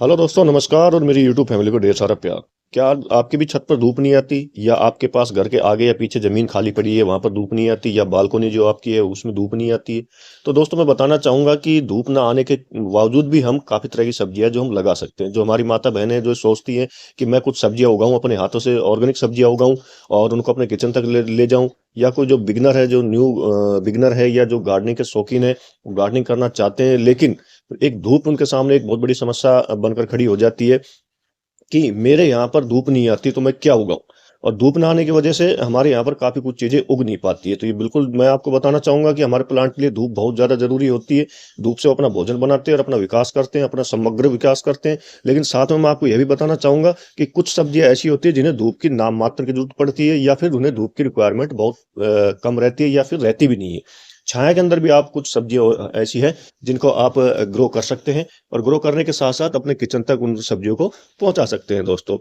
Hello दोस्तों, नमस्कार और मेरी यूट्यूब फैमिली को ढेर सारा प्यार। क्या आपकी भी छत पर धूप नहीं आती, या आपके पास घर के आगे या पीछे ज़मीन खाली पड़ी है वहाँ पर धूप नहीं आती, या बालकोनी जो आपकी है उसमें धूप नहीं आती है? तो दोस्तों, मैं बताना चाहूँगा कि धूप ना आने के बावजूद भी हम काफ़ी तरह की सब्जियाँ जो हम लगा सकते हैं। जो हमारी माता बहनें जो सोचती हैं कि मैं कुछ सब्जियाँ उगाऊँ, अपने हाथों से ऑर्गेनिक सब्जियाँ उगाऊँ और उनको अपने किचन तक ले ले जाऊँ, या कोई जो बिगिनर है, जो न्यू बिगिनर है, या जो गार्डनिंग के शौकीन है, गार्डनिंग करना चाहते हैं, लेकिन एक धूप उनके सामने एक बहुत बड़ी समस्या बनकर खड़ी हो जाती है कि मेरे यहाँ पर धूप नहीं आती तो मैं क्या उगाऊँ? और धूप ना आने की वजह से हमारे यहाँ पर काफ़ी कुछ चीज़ें उग नहीं पाती है। तो ये बिल्कुल मैं आपको बताना चाहूँगा कि हमारे प्लांट के लिए धूप बहुत ज़्यादा ज़रूरी होती है। धूप से वो अपना भोजन बनाते हैं और अपना विकास करते हैं, अपना समग्र विकास करते हैं। लेकिन साथ में मैं आपको ये भी बताना चाहूँगा कि कुछ सब्जियाँ ऐसी होती हैं जिन्हें धूप की नाम मात्र की ज़रूरत पड़ती है, या फिर उन्हें धूप की रिक्वायरमेंट बहुत कम रहती है, या फिर रहती भी नहीं है। छाया के अंदर भी आप कुछ सब्जियाँ ऐसी हैं जिनको आप ग्रो कर सकते हैं, और ग्रो करने के साथ-साथ अपने किचन तक उन सब्जियों को पहुँचा सकते हैं दोस्तों।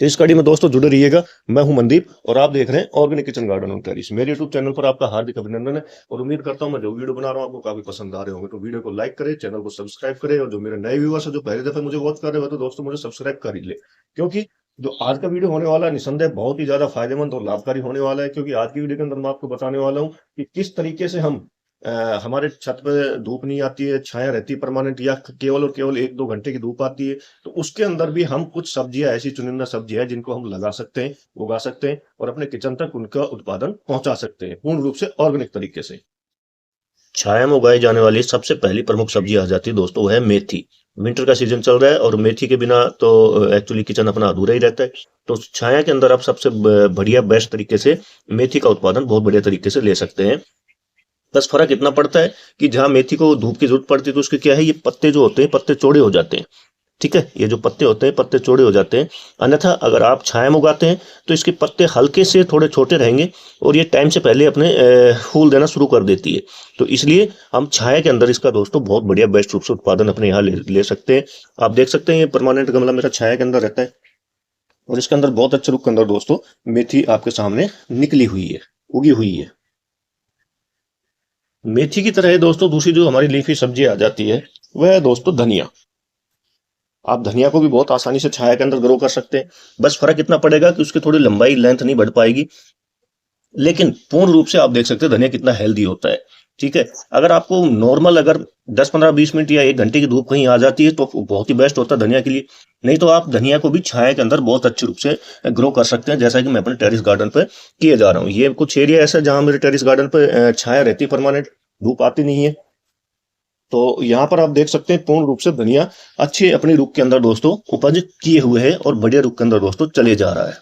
तो इस कड़ी में दोस्तों जुड़े रहिएगा। मैं हूं मनदीप और आप देख रहे हैं organic kitchen garden on terrace. मेरे यूट्यूब चैनल पर आपका हार्दिक अभिनंदन है, और उम्मीद करता हूं मैं जो वीडियो बना रहा हूं आपको काफी पसंद आ रहे होंगे। तो वीडियो को लाइक करें, चैनल को सब्सक्राइब करें, और जो मेरे नए व्यूअर्स है जो पहली दफे मुझे वॉच कर रहे हो तो दोस्तों मुझे सब्सक्राइब कर ही ले, क्योंकि जो आज का वीडियो होने वाला है निसंदेह बहुत ही ज्यादा फायदेमंद और लाभकारी होने वाला है। क्योंकि आज की वीडियो के अंदर मैं आपको बताने वाला हूँ कि किस तरीके से हम हमारे छत पे धूप नहीं आती है, छाया रहती है परमानेंट, या केवल और केवल 1-2 घंटे की धूप आती है, तो उसके अंदर भी हम कुछ सब्जियां, ऐसी चुनिंदा सब्जियां हैं जिनको हम लगा सकते हैं, उगा सकते हैं, और अपने किचन तक उनका उत्पादन पहुंचा सकते हैं पूर्ण रूप से ऑर्गेनिक तरीके से। छाया में उगाई जाने वाली सबसे पहली प्रमुख सब्जी आ जाती है दोस्तों, वो है मेथी। विंटर का सीजन चल रहा है और मेथी के बिना तो एक्चुअली किचन अपना अधूरा ही रहता है। तो छाया के अंदर आप सबसे बढ़िया बेस्ट तरीके से मेथी का उत्पादन बहुत बढ़िया तरीके से ले सकते हैं। बस फर्क इतना पड़ता है कि जहाँ मेथी को धूप की जरूरत पड़ती है तो उसके क्या है, ये पत्ते जो होते हैं पत्ते चौड़े हो जाते हैं। ठीक है, ये जो पत्ते होते हैं पत्ते चौड़े हो जाते हैं। अन्यथा अगर आप छाया में उगाते हैं तो इसके पत्ते हल्के से थोड़े छोटे रहेंगे, और ये टाइम से पहले अपने फूल देना शुरू कर देती है। तो इसलिए हम छाया के अंदर इसका दोस्तों बहुत बढ़िया बेस्ट रूप से उत्पादन अपने यहाँ ले सकते हैं। आप देख सकते हैं ये परमानेंट गमला मेरा छाया के अंदर रहता है, और इसके अंदर बहुत अच्छे रूप के अंदर दोस्तों मेथी आपके सामने निकली हुई है, उगी हुई है। मेथी की तरह दोस्तों दूसरी जो हमारी लीफी सब्जी आ जाती है वह है दोस्तों धनिया। आप धनिया को भी बहुत आसानी से छाया के अंदर ग्रो कर सकते हैं। बस फर्क इतना पड़ेगा कि उसकी थोड़ी लंबाई लेंथ नहीं बढ़ पाएगी, लेकिन पूर्ण रूप से आप देख सकते हैं धनिया कितना हेल्दी होता है। ठीक है, अगर आपको नॉर्मल अगर 10-15-20 मिनट या 1 घंटे की धूप कहीं आ जाती है तो बहुत ही बेस्ट होता है धनिया के लिए। नहीं तो आप धनिया को भी छाया के अंदर बहुत अच्छे रूप से ग्रो कर सकते हैं, जैसा कि मैं अपने टेरिस गार्डन पे किए जा रहा हूँ। ये कुछ एरिया ऐसा है जहाँ मेरे टेरिस गार्डन पे छाया रहती है परमानेंट, धूप आती नहीं है। तो यहाँ पर आप देख सकते हैं पूर्ण रूप से धनिया अच्छे अपनी रुख के अंदर दोस्तों उपज किए हुए है, और बढ़िया रुख के अंदर दोस्तों चले जा रहा है।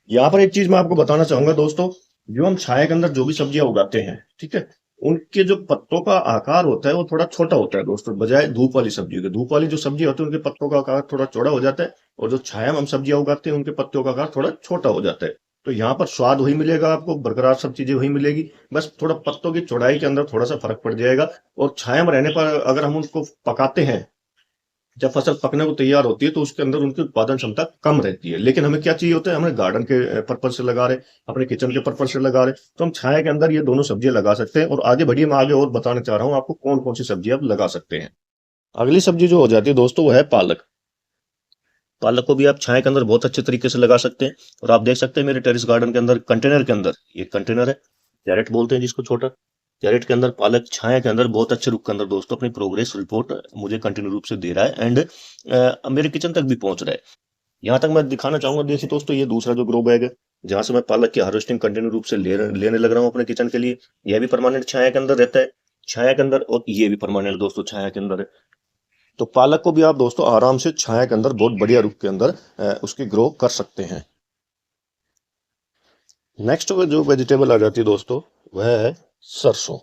यहाँ पर एक चीज मैं आपको बताना चाहूंगा दोस्तों, जो हम छाया के अंदर जो भी सब्जियां उगाते हैं, ठीक है, उनके जो पत्तों का आकार होता है वो थोड़ा छोटा होता है दोस्तों, बजाय धूप वाली सब्जियों के। धूप वाली जो सब्जी होती है उनके पत्तों का आकार थोड़ा चौड़ा हो जाता है, और जो छाया में हम सब्जियां उगाते हैं उनके पत्तों का आकार थोड़ा छोटा हो जाता है। तो यहाँ पर स्वाद वही मिलेगा आपको, बरकरार सब चीजें वही मिलेगी, बस थोड़ा पत्तों की चौड़ाई के अंदर थोड़ा सा फर्क पड़ जाएगा। और छाया में रहने पर अगर हम उनको पकाते हैं, जब फसल पकने को तैयार होती है तो उसके अंदर उनकी उत्पादन क्षमता कम रहती है। लेकिन हमें क्या चाहिए होता है, हमें गार्डन के पर्पज से लगा रहे, अपने किचन के पर्पज से लगा रहे, तो हम छाया के अंदर ये दोनों सब्जियां लगा सकते हैं। और आगे बढ़िए, मैं आगे और बताना चाह रहा हूँ आपको कौन कौन सी सब्जी आप लगा सकते हैं। अगली सब्जी जो हो जाती है दोस्तों वो है पालक। पालक को भी आप छाया के अंदर बहुत अच्छे तरीके से लगा सकते हैं। और आप देख सकते हैं मेरे टेरिस गार्डन के अंदर कंटेनर के अंदर, ये कंटेनर है, कैरेट बोलते हैं जिसको, छोटा कैरेट के अंदर पालक छाया के अंदर बहुत अच्छे रूप के अंदर दोस्तों अपनी प्रोग्रेस रिपोर्ट मुझे कंटिन्यू रूप से दे रहा है, एंड मेरे किचन तक भी पहुंच रहा है। यहाँ तक मैं दिखाना चाहूंगा देखिए दोस्तों, ये दूसरा जो ग्रो बैग है जहां से मैं पालक की हार्वेस्टिंग कंटिन्यू रूप से लेने लग रहा हूँ अपने किचन के लिए, यह भी परमानेंट छाया के अंदर रहता है, छाया के अंदर, और ये भी परमानेंट दोस्तों छाया के अंदर है। तो पालक को भी आप दोस्तों आराम से छाया के अंदर बहुत बढ़िया रूप के अंदर उसकी ग्रो कर सकते हैं। नेक्स्ट जो वेजिटेबल आ जाती है दोस्तों वह है सरसों।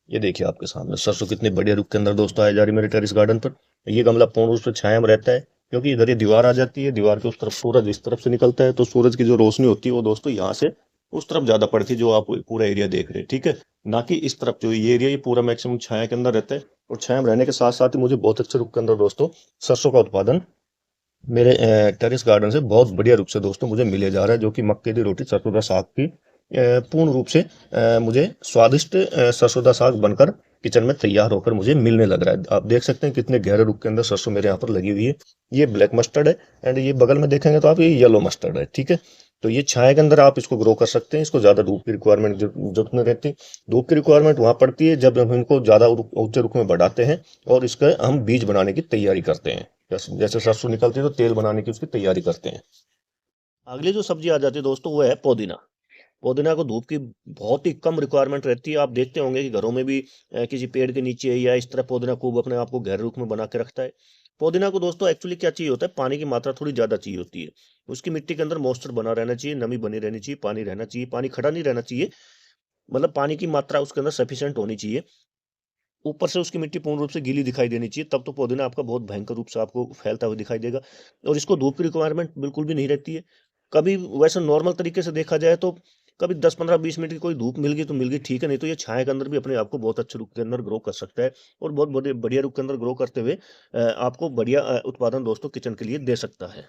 ये देखिए आपके सामने सरसों कितने बढ़िया रूप के अंदर दोस्तों आ जा रही है मेरे टेरिस गार्डन पर। ये गमला पूर्ण रूप से छाया में रहता है, क्योंकि इधर ये दीवार आ जाती है, दीवार के उस तरफ सूरज इस तरफ से निकलता है, तो सूरज की जो रोशनी होती है वो दोस्तों यहाँ से उस तरफ ज्यादा पड़ती है, जो आप पूरा एरिया देख रहे हैं, ठीक है, ना कि इस तरफ। जो ये एरिया ये पूरा मैक्सिमम छाया के अंदर रहता है, और छाया में रहने के साथ साथ ही मुझे बहुत अच्छे रूप के अंदर दोस्तों सरसों का उत्पादन मेरे टेरिस गार्डन से बहुत बढ़िया रूप से दोस्तों मुझे मिले जा रहा है, जो कि मक्के की रोटी सरसों का साग की पूर्ण रूप से मुझे स्वादिष्ट सरसों का साग बनकर किचन में तैयार होकर मुझे मिलने लग रहा है। आप देख सकते हैं कितने गहरे रुख के अंदर सरसों मेरे यहाँ पर लगी हुई है। ये ब्लैक मस्टर्ड है एंड ये बगल में देखेंगे तो आप ये येलो मस्टर्ड है, ठीक है। तो ये छाया के अंदर आप इसको ग्रो कर सकते हैं। इसको ज्यादा धूप की रिक्वायरमेंट जरूरत नहीं रहती। धूप की रिक्वायरमेंट वहां पड़ती है जब हम इनको ज्यादा ऊंचे रुख में बढ़ाते हैं और इसका हम बीज बनाने की तैयारी करते हैं। जैसे सरसों निकलती है तो तेल बनाने की उसकी तैयारी करते हैं। अगली जो सब्जी आ जाती है दोस्तों वो है पुदीना। पुदीना को धूप की बहुत ही कम रिक्वायरमेंट रहती है। आप देखते होंगे कि घरों में भी किसी पेड़ के नीचे या इस तरह पुदीना खूब अपने आप को गहरे रुख में बना के रखता है। पुदीना को दोस्तों एक्चुअली क्या चाहिए होता है, पानी की मात्रा थोड़ी ज्यादा चाहिए होती है। उसकी मिट्टी के अंदर मॉइस्चर बना रहना चाहिए, नमी बनी रहनी चाहिए, पानी रहना चाहिए, पानी खड़ा नहीं रहना चाहिए। मतलब पानी की मात्रा उसके अंदर सफिशिएंट होनी चाहिए। ऊपर से उसकी मिट्टी पूर्ण रूप से गीली दिखाई देनी चाहिए, तब तो पुदीना आपका बहुत भयंकर रूप से आपको फैलता हुआ दिखाई देगा। और इसको धूप की रिक्वायरमेंट बिल्कुल भी नहीं रहती है। कभी वैसे नॉर्मल तरीके से देखा जाए तो कभी 10-15-20 मिनट की कोई धूप मिल गई ठीक है, नहीं तो ये छाया के अंदर भी अपने आप को बहुत अच्छे रूप के अंदर ग्रो कर सकता है और बहुत बढ़िया बढ़िया रूप के अंदर ग्रो करते हुए आपको बढ़िया उत्पादन दोस्तों किचन के लिए दे सकता है।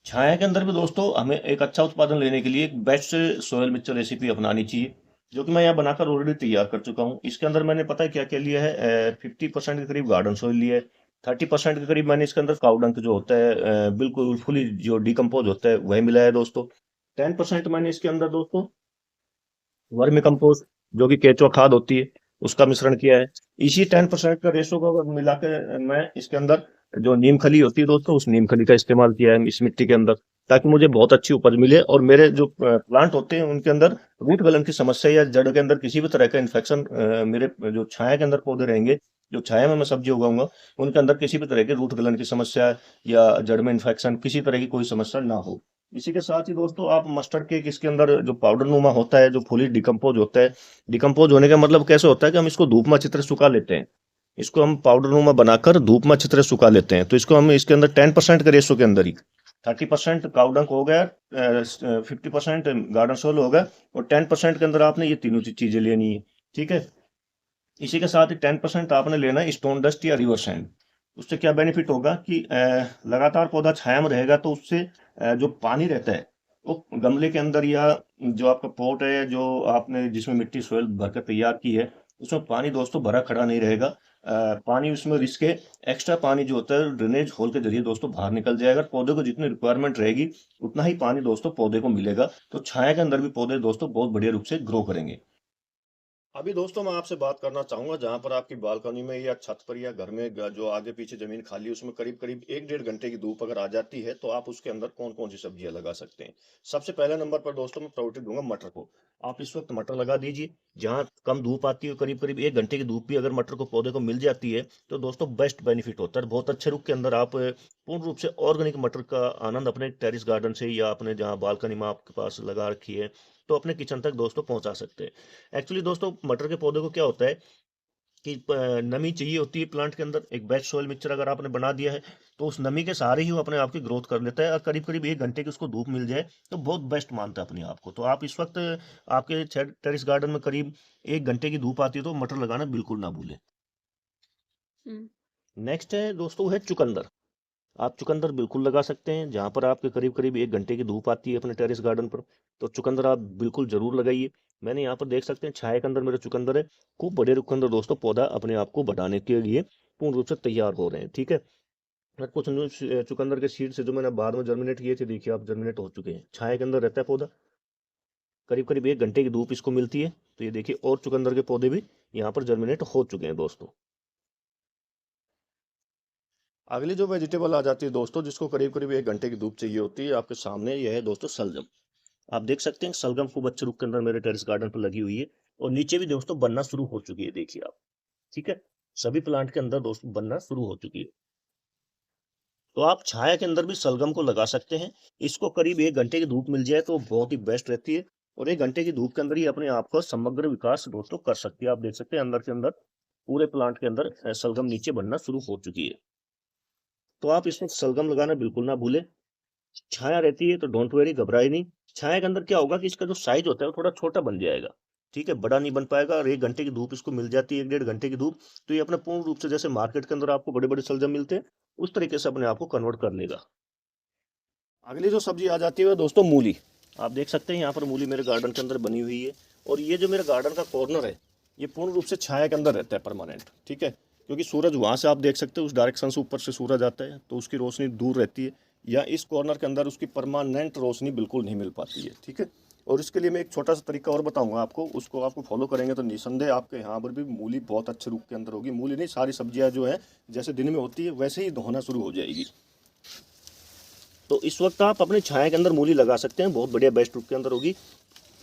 छाया के अंदर भी दोस्तों हमें एक अच्छा उत्पादन लेने के लिए एक बेस्ट सोयल मिक्सचर रेसिपी अपनानी चाहिए, जो कि मैं यहाँ बनाकर ऑलरेडी तैयार कर चुका हूँ। इसके अंदर मैंने पता है क्या क्या लिया है, 50% के करीब गार्डन सॉइल लिया है। 30% के करीब मैंने इसके अंदर काउडंक जो होता है बिल्कुल फुली जो डिकम्पोज होता है वही मिला है दोस्तों। 10% मैंने इसके अंदर दोस्तों वर्मी कंपोस्ट जो कि केचुआ खाद होती है उसका मिश्रण किया है। इसी 10% का रेशो को अगर मिला के मैं इसके अंदर जो नीम खली होती है दोस्तों उस नीम खली का इस्तेमाल किया है इस मिट्टी के अंदर, ताकि मुझे बहुत अच्छी उपज मिले और मेरे जो प्लांट होते हैं उनके अंदर रूट गलन की समस्या या जड़ के अंदर किसी भी तरह का इन्फेक्शन, मेरे जो छाया के अंदर पौधे रहेंगे, जो छाया में मैं सब्जी उगाऊंगा, उनके अंदर किसी भी तरह के रूट गलन की समस्या या जड़ में इन्फेक्शन किसी तरह की कोई समस्या ना हो। इसी के साथ ही दोस्तों आप मस्टर्ड केक इसके अंदर जो पाउडर नुमा होता है जो फुली डिकम्पोज होता है, डिकम्पोज होने का मतलब कैसे होता है कि हम इसको धूप में अच्छी तरह सुखा लेते हैं। इसको हम पाउडर नुमा बनाकर धूप में अच्छी तरह सुखा लेते हैं। तो इसको हम इसके अंदर 10% के रेशो के अंदर ही 30% काउडंक हो गया, 50% गार्डन सोल हो गया और 10% के अंदर आपने ये तीनों चीजें लेनी है, ठीक है। इसी के साथ ही 10% आपने लेना है स्टोन डस्ट या रिवर सैंड। उससे क्या बेनिफिट होगा कि लगातार पौधा छाया में रहेगा तो उससे जो पानी रहता है वो गमले के अंदर या जो आपका पॉट है जो आपने जिसमें मिट्टी सोयल भरकर तैयार की है उसमें पानी दोस्तों भरा खड़ा नहीं रहेगा। पानी उसमें रिस्क है, एक्स्ट्रा पानी जो होता है ड्रेनेज होल के जरिए दोस्तों बाहर निकल जाएगा। पौधे को जितनी रिक्वायरमेंट रहेगी उतना ही पानी दोस्तों पौधे को मिलेगा, तो छाया के अंदर भी पौधे दोस्तों बहुत बढ़िया रूप से ग्रो करेंगे। अभी दोस्तों मैं आपसे बात करना चाहूंगा जहां पर आपकी बालकनी में या छत पर या घर में जो आगे पीछे जमीन खाली है उसमें करीब करीब 1-1.5 घंटे की धूप अगर आ जाती है तो आप उसके अंदर कौन कौन सी सब्जियां लगा सकते हैं। सबसे पहले नंबर पर दोस्तों मैं प्रायोरिटी दूंगा मटर को। आप इस वक्त मटर लगा दीजिए। जहां कम धूप आती है करीब करीब 1 घंटे की धूप भी अगर मटर को पौधे को मिल जाती है तो दोस्तों बेस्ट बेनिफिट होता है। बहुत अच्छे रुख के अंदर आप पूर्ण रूप से ऑर्गेनिक मटर का आनंद अपने टेरिस गार्डन से या अपने जहाँ बालकनी में आपके पास लगा रखी है तो अपने किचन तक दोस्तों पहुंचा सकते हैं। एक्चुअली दोस्तों मटर के पौधे को क्या होता है कि नमी चाहिए होती है प्लांट के अंदर। एक बेस्ट सोयल मिक्सचर अगर आपने बना दिया है तो उस नमी के सहारे ही वो अपने आप की ग्रोथ कर लेता है और करीब करीब 1 घंटे की उसको धूप मिल जाए तो बहुत बेस्ट मानता है अपने आप को। तो आप इस वक्त आपके टेरिस गार्डन में करीब 1 घंटे की धूप आती है तो मटर लगाना बिल्कुल ना भूलें। नेक्स्ट है दोस्तों है चुकंदर। आप चुकंदर बिल्कुल लगा सकते हैं जहां पर आपके करीब करीब 1 घंटे की धूप आती है अपने टेरिस गार्डन पर, तो चुकंदर आप बिल्कुल जरूर लगाइए। मैंने यहाँ पर देख सकते हैं छाया के अंदर मेरे चुकंदर है। खूब बड़े चुकंदर दोस्तों पौधा अपने आप को बढ़ाने के लिए पूर्ण रूप से तैयार हो रहे हैं, ठीक है। और कुछ चुकंदर के सीड से जो मैंने बाद में जर्मिनेट किए थे देखिए आप जर्मिनेट हो चुके हैं। छाया के अंदर रहता है पौधा, करीब करीब 1 घंटे की धूप इसको मिलती है तो ये देखिए और चुकंदर के पौधे भी यहाँ पर जर्मिनेट हो चुके हैं दोस्तों। अगली जो वेजिटेबल आ जाती है दोस्तों जिसको करीब करीब 1 घंटे की धूप चाहिए होती है आपके सामने, यह है दोस्तों सलजम। आप देख सकते हैं सलगम खूब अच्छे रुख के अंदर मेरे टेरिस गार्डन पर लगी हुई है और नीचे भी दोस्तों बनना शुरू हो चुकी है देखिए आप, ठीक है। सभी प्लांट के अंदर दोस्तों बनना शुरू हो चुकी है। तो आप छाया के अंदर भी सलगम को लगा सकते हैं। इसको करीब 1 घंटे की धूप मिल जाए तो बहुत ही बेस्ट रहती है और 1 घंटे की धूप के अंदर ही अपने आप का समग्र विकास दोस्तों कर सकती है। आप देख सकते हैं अंदर के अंदर पूरे प्लांट के अंदर सलगम नीचे बनना शुरू हो चुकी है। तो आप इसमें सलगम लगाना बिल्कुल ना भूलें। छाया रहती है तो डोंट वेरी, घबराए नहीं। छाया के अंदर क्या होगा कि इसका जो साइज होता है वो थोड़ा छोटा बन जाएगा, ठीक है, बड़ा नहीं बन पाएगा। और 1 घंटे की धूप इसको मिल जाती है, 1-1.5 घंटे की धूप, तो ये अपने पूर्ण रूप से जैसे मार्केट के अंदर आपको बड़े बड़े शलजम मिलते हैं उस तरीके से अपने आप को कन्वर्ट कर लेगा। अगली जो सब्जी आ जाती है दोस्तों मूली। आप देख सकते हैं यहाँ पर मूली मेरे गार्डन के अंदर बनी हुई है। और ये जो मेरे गार्डन का कॉर्नर है, ये पूर्ण रूप से छाया के अंदर रहता है परमानेंट, ठीक है। क्योंकि सूरज वहाँ से आप देख सकते हो उस डायरेक्शन से ऊपर से सूरज आता है तो उसकी रोशनी दूर रहती है, या इस कॉर्नर के अंदर उसकी परमानेंट रोशनी बिल्कुल नहीं मिल पाती है, ठीक है। और इसके लिए मैं एक छोटा सा तरीका और बताऊंगा आपको, उसको आपको फॉलो करेंगे तो निसंदेह आपके यहाँ पर भी मूली बहुत अच्छे रूप के अंदर होगी। मूली नहीं, सारी सब्जियाँ जो है जैसे दिन में होती है वैसे ही होना शुरू हो जाएगी। तो इस वक्त आप अपने छाया के अंदर मूली लगा सकते हैं, बहुत बढ़िया बेस्ट रूप के अंदर होगी।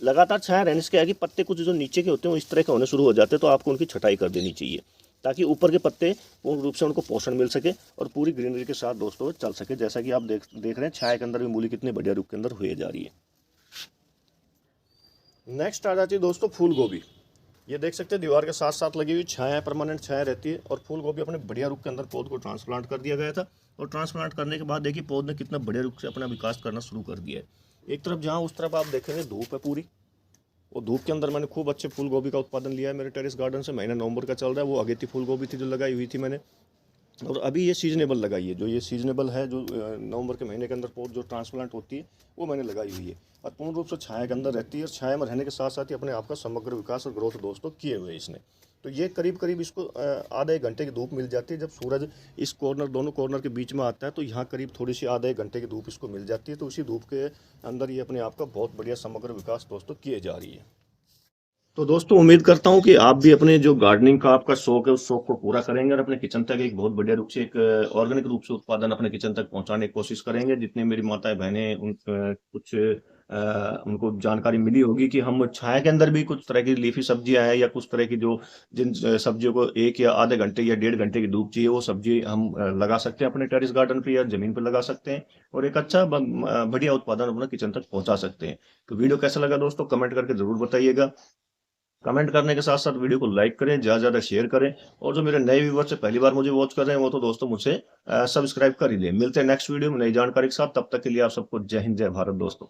लगातार छाया रहने से क्या है कि पत्ते कुछ जो नीचे के होते हैं वो इस तरह के होने शुरू हो जाते हैं, तो आपको उनकी छटाई कर देनी चाहिए ताकि ऊपर के पत्ते पूर्ण रूप से उनको पोषण मिल सके और पूरी ग्रीनरी के साथ दोस्तों चल सके। जैसा कि आप देख रहे हैं छाया के अंदर भी मूली कितने बढ़िया रूप के अंदर हुए जा रही है। नेक्स्ट आ जाती है दोस्तों फूल गोभी। ये देख सकते हैं दीवार के साथ साथ लगी हुई छाया, परमानेंट छाया रहती है। और फूल गोभी अपने बढ़िया रूप के अंदर पौध को ट्रांसप्लांट कर दिया गया था, और ट्रांसप्लांट करने के बाद देखिए पौध ने कितना बढ़िया रूप से अपना विकास करना शुरू कर दिया है। एक तरफ जहाँ उस तरफ आप देखेंगे धूप है पूरी, और धूप के अंदर मैंने खूब अच्छे फूल गोभी का उत्पादन लिया है मेरे टेरेस गार्डन से। महीना नवंबर का चल रहा है, वो अगेती फूल गोभी थी जो लगाई हुई थी मैंने। और अभी ये सीजनेबल लगाई है, जो ये सीजनेबल है, जो नवंबर के महीने के अंदर पौध जो ट्रांसप्लांट होती है वो मैंने लगाई हुई है। और पूर्ण रूप से छाया के अंदर रहती है, और छाया में रहने के साथ साथ ही अपने आप का समग्र विकास और ग्रोथ दोस्तों किए हुए इसने। तो ये करीब करीब इसको आधा एक घंटे की धूप मिल जाती है। जब सूरज इस कॉर्नर, दोनों कॉर्नर के बीच में आता है तो यहाँ करीब थोड़ी सी आधा एक घंटे की धूप इसको मिल जाती है। तो उसी धूप के अंदर ये अपने आप का बहुत बढ़िया समग्र विकास दोस्तों किए जा रही है। तो दोस्तों उम्मीद करता हूँ कि आप भी अपने जो गार्डनिंग का आपका शौक है उस शौक को पूरा करेंगे, और अपने किचन तक एक बहुत बढ़िया रूप से एक ऑर्गेनिक रूप से उत्पादन अपने किचन तक पहुंचाने की कोशिश करेंगे। जितने मेरी माताएं बहनें उन कुछ उनको जानकारी मिली होगी कि हम छाया के अंदर भी कुछ तरह की लीफी सब्जियां हैं, या कुछ तरह की जो जिन सब्जियों को एक या आधे घंटे या 1.5 घंटे की धूप चाहिए, वो सब्जी हम लगा सकते हैं अपने टेरिस गार्डन पे या जमीन पे लगा सकते हैं, और एक अच्छा बढ़िया उत्पादन अपना किचन तक पहुंचा सकते हैं। तो वीडियो कैसा लगा दोस्तों कमेंट करके जरूर बताइएगा। कमेंट करने के साथ साथ वीडियो को लाइक करें, ज़्यादा ज़्यादा शेयर करें, और जो मेरे नए व्यूवर से पहली बार मुझे वॉच कर रहे हैं वो तो दोस्तों मुझसे सब्सक्राइब कर ही लें। मिलते हैं नेक्स्ट वीडियो में नई जानकारी के साथ, तब तक के लिए आप सबको जय हिंद जय भारत दोस्तों।